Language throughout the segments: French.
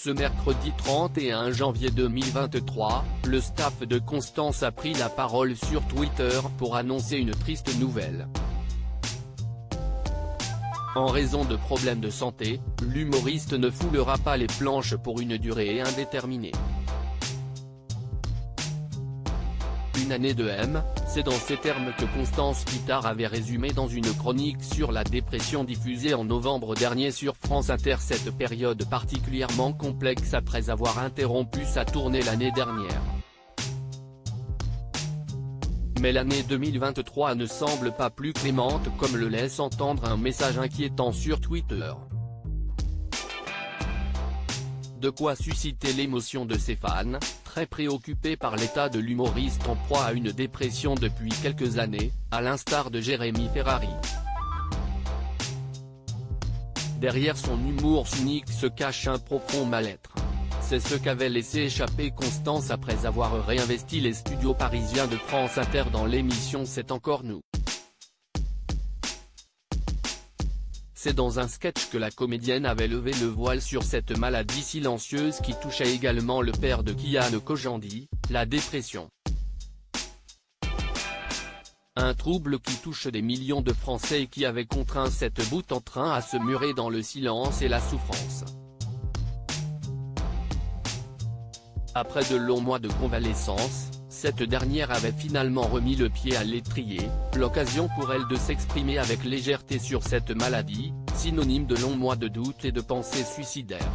Ce mercredi 31 janvier 2023, le staff de Constance a pris la parole sur Twitter pour annoncer une triste nouvelle. En raison de problèmes de santé, l'humoriste ne foulera pas les planches pour une durée indéterminée. Une année de M, c'est dans ces termes que Constance Guitare avait résumé dans une chronique sur la dépression diffusée en novembre dernier sur France Inter cette période particulièrement complexe après avoir interrompu sa tournée l'année dernière. Mais l'année 2023 ne semble pas plus clémente comme le laisse entendre un message inquiétant sur Twitter. De quoi susciter l'émotion de ses fans, très préoccupés par l'état de l'humoriste en proie à une dépression depuis quelques années, à l'instar de Jérémy Ferrari. Derrière son humour cynique se cache un profond mal-être. C'est ce qu'avait laissé échapper Constance après avoir réinvesti les studios parisiens de France Inter dans l'émission C'est encore nous. C'est dans un sketch que la comédienne avait levé le voile sur cette maladie silencieuse qui touchait également le père de Kian Kojandi, la dépression. Un trouble qui touche des millions de Français et qui avait contraint cette bout en train à se murer dans le silence et la souffrance. Après de longs mois de convalescence, cette dernière avait finalement remis le pied à l'étrier, l'occasion pour elle de s'exprimer avec légèreté sur cette maladie, synonyme de longs mois de doute et de pensées suicidaires.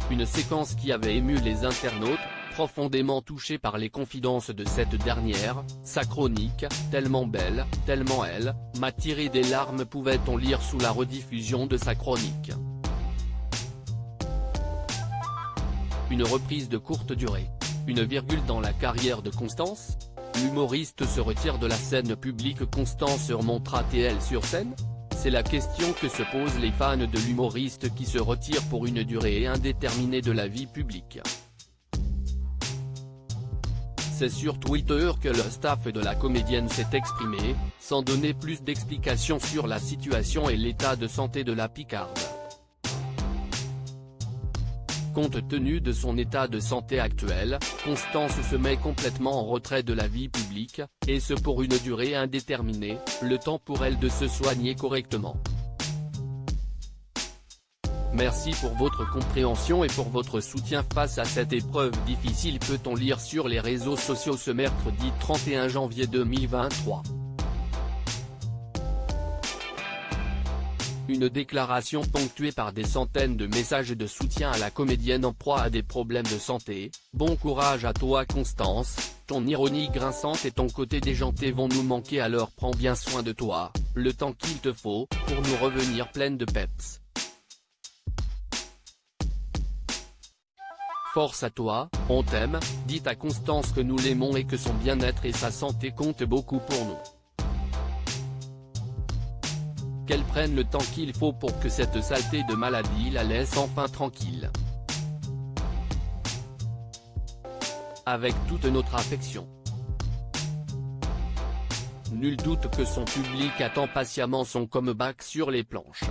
Une séquence qui avait ému les internautes, profondément touchés par les confidences de cette dernière. Sa chronique, tellement belle, tellement elle, m'a tiré des larmes, pouvait-on lire sous la rediffusion de sa chronique. Une reprise de courte durée. Une virgule dans la carrière de Constance? L'humoriste se retire de la scène publique. Constance remontera-t-elle sur scène? C'est la question que se posent les fans de l'humoriste qui se retire pour une durée indéterminée de la vie publique. C'est sur Twitter que le staff de la comédienne s'est exprimé, sans donner plus d'explications sur la situation et l'état de santé de la Picarde. Compte tenu de son état de santé actuel, Constance se met complètement en retrait de la vie publique, et ce pour une durée indéterminée, le temps pour elle de se soigner correctement. Merci pour votre compréhension et pour votre soutien face à cette épreuve difficile, peut-on lire sur les réseaux sociaux ce mercredi 31 janvier 2023. Une déclaration ponctuée par des centaines de messages de soutien à la comédienne en proie à des problèmes de santé. Bon courage à toi Constance, ton ironie grinçante et ton côté déjanté vont nous manquer, alors prends bien soin de toi, le temps qu'il te faut, pour nous revenir pleine de peps. Force à toi, on t'aime, dites à Constance que nous l'aimons et que son bien-être et sa santé comptent beaucoup pour nous. Qu'elle prenne le temps qu'il faut pour que cette saleté de maladie la laisse enfin tranquille. Avec toute notre affection. Nul doute que son public attend patiemment son comeback sur les planches.